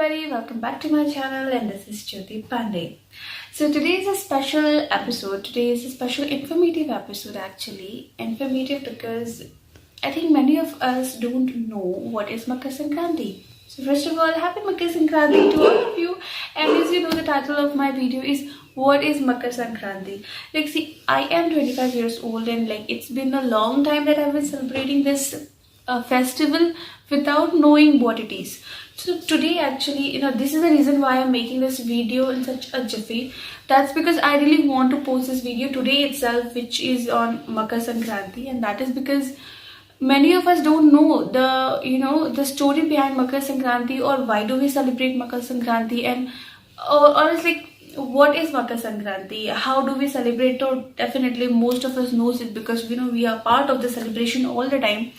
everybody, welcome back to my channel and this is Jyoti Pandey. So today is a special episode. Today is a special informative episode actually. Informative because I think many of us don't know what is Makar Sankranti. So first of all, happy Makar Sankranti to all of you. And as you know, the title of my video is what is Makar Sankranti. Like see, I am 25 years old and like it's been a long time that I've been celebrating this festival without knowing what it is. So today actually, this is the reason why I'm making this video in such a jiffy. That's because I really want to post this video today itself, which is on Makar Sankranti, and that is because many of us don't know the story behind Makar Sankranti, or why do we celebrate Makar Sankranti, and or it's like what is Makar Sankranti, how do we celebrate. Or definitely most of us knows it because we are part of the celebration all the time.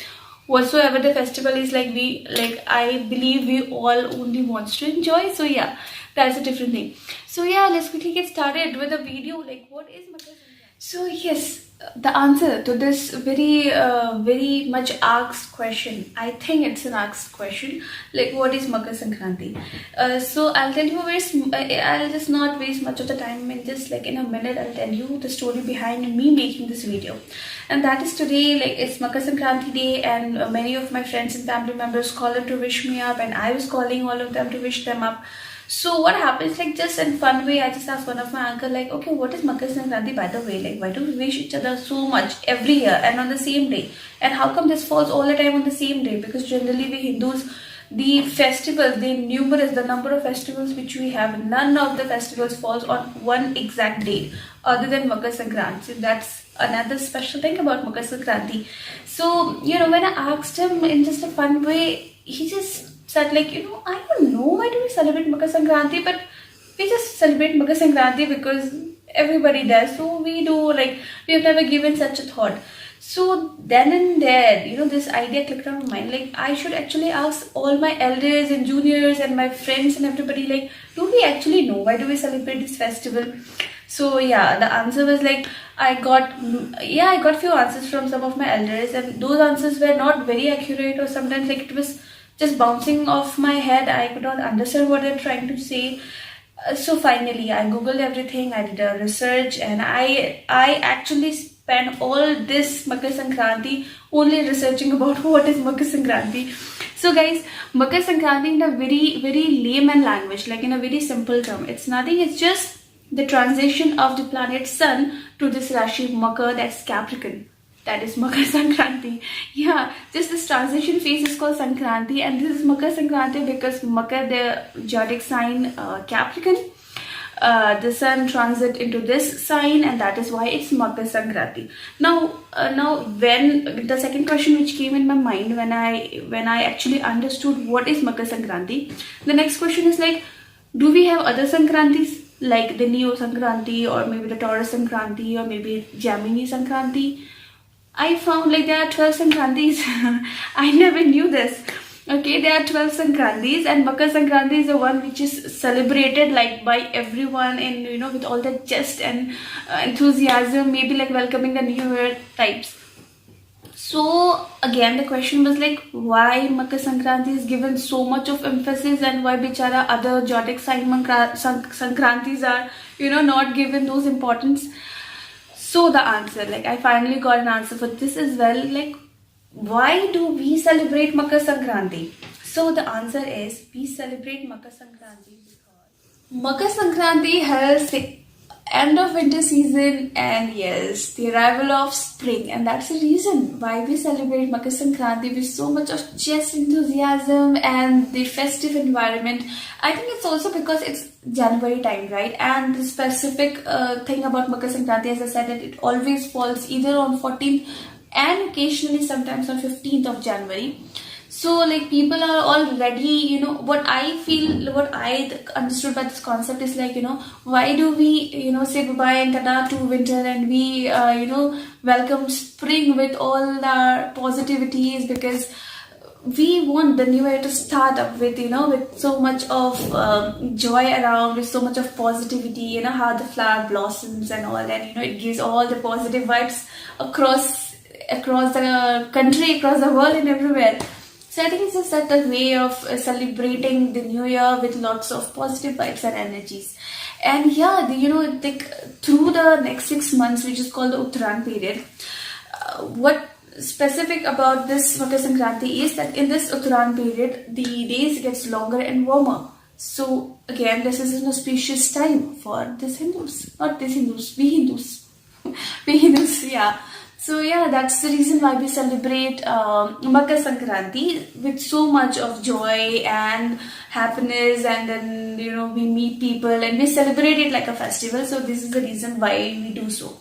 Whatsoever the festival is, I believe we all only wants to enjoy. So yeah, that's a different thing. So yeah, let's quickly get started with the video. Like, what is Makar Sankranti? So yes, the answer to this very much asked question, I think it's an asked question, like what is Makar Sankranti. So I'll tell you I'll just not waste much of the time, in just like in a minute I'll tell you the story behind me making this video. And that is today, like it's Makar Sankranti day, and many of my friends and family members call them to wish me up, and I was calling all of them to wish them up. So what happens, like just in fun way, I just asked one of my uncle, like, okay, what is Makar Sankranti by the way? Like, why do we wish each other so much every year and on the same day? And how come this falls all the time on the same day? Because generally we Hindus, the festivals, the number of festivals which we have, none of the festivals falls on one exact date other than Makar Sankranti. So that's another special thing about Makar Sankranti. So, when I asked him in just a fun way, he just said like, I don't know why do we celebrate Makar Sankranti, but we just celebrate Makar Sankranti because everybody does. So we do, like, we have never given such a thought. So then and there, this idea clicked on my mind, like I should actually ask all my elders and juniors and my friends and everybody, like, do we actually know why do we celebrate this festival? So yeah, the answer was like, I got few answers from some of my elders, and those answers were not very accurate, or sometimes like it was just bouncing off my head. I could not understand what they're trying to say. So finally I googled everything, I did a research, and I actually spent all this Makar Sankranti only researching about what is Makar Sankranti. So guys, Makar Sankranti in a very layman language, like in a very simple term, it's nothing, it's just the transition of the planet Sun to this Rashi Makar, that's Capricorn. That is Makar Sankranti. Yeah, just this transition phase is called Sankranti, and this is Makar Sankranti because Makar, the zodiac sign Capricorn, the sun transit into this sign, and that is why it's Makar Sankranti. Now when the second question which came in my mind when I actually understood what is Makar Sankranti, the next question is like, do we have other Sankrantis like the Leo Sankranti, or maybe the Taurus Sankranti, or maybe Gemini Sankranti? I found like there are 12 Sankrantis. I never knew this. Okay, there are 12 Sankrantis, and Makar Sankranti is the one which is celebrated like by everyone, and with all the jest and enthusiasm, maybe like welcoming the new year types. So again the question was like, why Makar Sankranti is given so much of emphasis, and why bichara other zodiac sign Sankrantis are not given those importance. So the answer, like I finally got an answer for this as well, like why do we celebrate Makar Sankranti? So the answer is, we celebrate Makar Sankranti because Makar Sankranti heralds the end of winter season and yes, the arrival of spring, and that's the reason why we celebrate Makar Sankranti with so much of just enthusiasm and the festive environment. I think it's also because it's January time, right? And the specific thing about Makar Sankranti, as I said, that it always falls either on 14th and occasionally sometimes on 15th of January. So like people are all ready, what I understood by this concept is like, why do we, say goodbye and tada to winter, and we, welcome spring with all our positivities, because we want the new year to start up with, with so much of joy around, with so much of positivity, how the flower blossoms and all, and, it gives all the positive vibes across the country, across the world and everywhere. So I think it's just that a way of celebrating the new year with lots of positive vibes and energies. And yeah, like through the next 6 months, which is called the Uttaran period, what specific about this Makar Sankranti is that in this Uttaran period, the days gets longer and warmer. So again, this is an auspicious time for this Hindus, not this Hindus, we Hindus, we Hindus, yeah. So yeah, that's the reason why we celebrate Makar Sankranti with so much of joy and happiness, and then we meet people and we celebrate it like a festival. So this is the reason why we do so.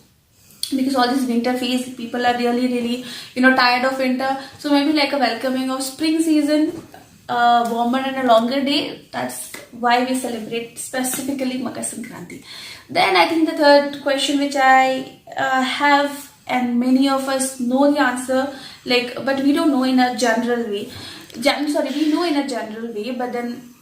Because all this winter phase, people are really tired of winter, so maybe like a welcoming of spring season, warmer and a longer day. That's why we celebrate specifically Makar Sankranti. Then I think the third question which I have, and many of us know the answer, like, but we don't know in a general way. We know in a general way, but then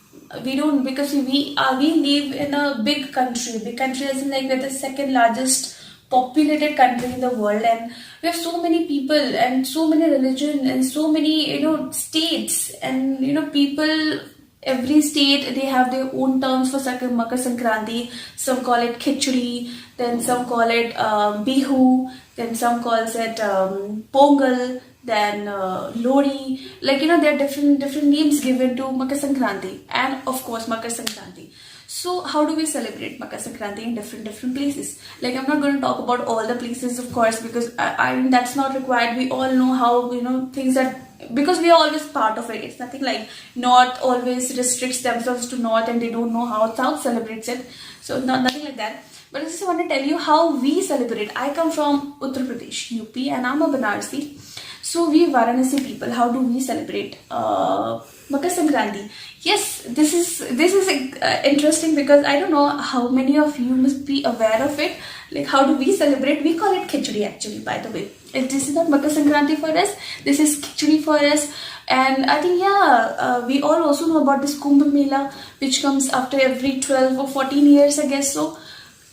we don't, because we live in a big country. Big country as in like we're the second largest populated country in the world, and we have so many people and so many religion and so many states, and people, every state they have their own terms for Makar Sankranti. Some call it Khichdi, then some call it Bihu, then some calls it Pongal, then Lodi. Like there are different names given to Makar Sankranti, and of course Makar Sankranti. So how do we celebrate Makar Sankranti in different places? Like I'm not going to talk about all the places, of course, because I that's not required. We all know how things that, because we are always part of it. It's nothing like North always restricts themselves to North and they don't know how South celebrates it. So nothing like that. But I just want to tell you how we celebrate. I come from Uttar Pradesh, UP, and I'm a Banarsi. So we Varanasi people, how do we celebrate Makar Sankranti? Yes, this is interesting, because I don't know how many of you must be aware of it. Like how do we celebrate? We call it Khichdi actually, by the way. This is not Makar Sankranti for us. This is Khichdi for us. And I think we all also know about this Kumbh Mela, which comes after every 12 or 14 years, I guess so.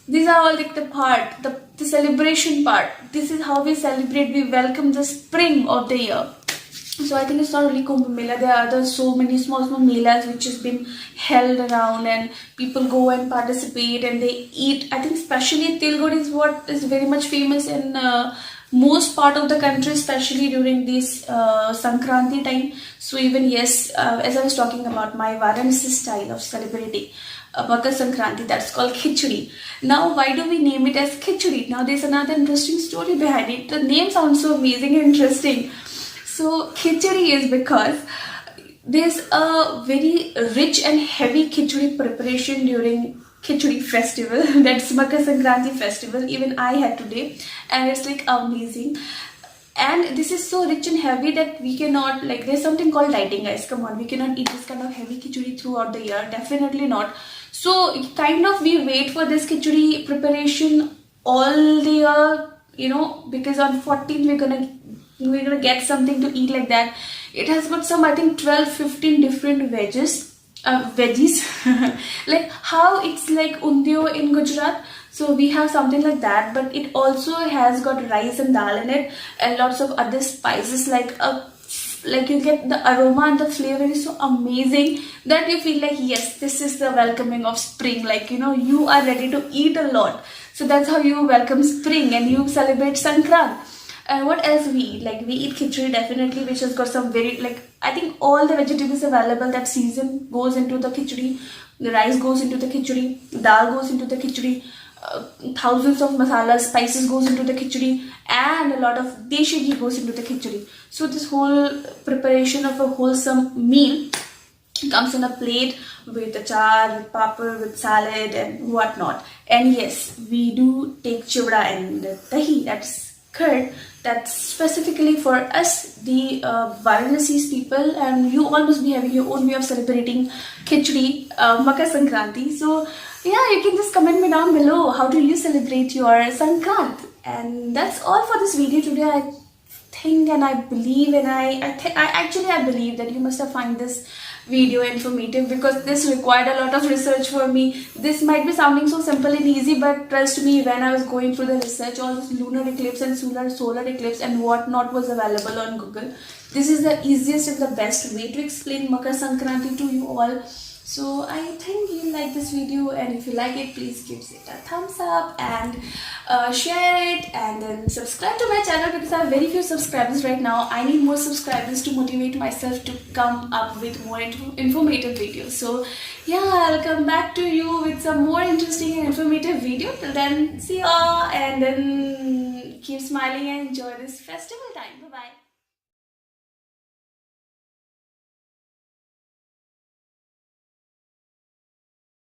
These are all like the celebration part. This is how we celebrate. We welcome the spring of the year. So I think it's not only Kumbh Mela. There are so many small melas which has been held around, and people go and participate and they eat. I think especially Tilgud is what is very much famous in most part of the country, especially during this Sankranti time. So even yes, as I was talking about my Varanasi style of celebrating Makar Sankranti, that's called Khichdi. Now, why do we name it as Khichdi? Now, there's another interesting story behind it. The name sounds so amazing and interesting. So, Khichdi is because there's a very rich and heavy Khichdi preparation during Khichdi festival. That's Makar Sankranti festival. Even I had today, and it's like amazing. And this is so rich and heavy that we cannot, like, there's something called dieting, guys. Come on, we cannot eat this kind of heavy khichdi throughout the year. Definitely not. So kind of we wait for this khichdi preparation all the year, because on 14th we're gonna get something to eat like that. It has got some, I think 12-15 different veggies. Like how it's like undio in Gujarat. So we have something like that, but it also has got rice and dal in it, and lots of other spices, like you get the aroma and the flavor is so amazing that you feel like, yes, this is the welcoming of spring. Like, you are ready to eat a lot. So that's how you welcome spring and you celebrate Sankrant. And what else we eat? Like we eat khichdi definitely, which has got some very, like, I think all the vegetables available that season goes into the khichdi. The rice goes into the khichdi, dal goes into the khichdi. Thousands of masalas, spices goes into the khichdi, and a lot of deshi ghee goes into the khichdi. So this whole preparation of a wholesome meal comes on a plate with achar, with papad, with salad and whatnot. And yes, we do take chivda and dahi, that's curd, that's specifically for us, the Varanasi's people, and you all must be having your own way of celebrating khichdi, Makar Sankranti. So yeah, you can just comment me down below, how do you celebrate your Sankrant? And that's all for this video today. I think and I believe, and I believe that you must have find this video informative, because this required a lot of research for me. This might be sounding so simple and easy, but trust me, when I was going through the research, all this lunar eclipse and solar eclipse and whatnot was available on Google. This is the easiest and the best way to explain Makar Sankranti to you all. So I think you like this video, and if you like it, please give it a thumbs up and share it, and then subscribe to my channel, because I have very few subscribers right now. I need more subscribers to motivate myself to come up with more informative videos. So yeah, I'll come back to you with some more interesting and informative video. Till then, see ya, and then keep smiling and enjoy this festival time. Bye bye.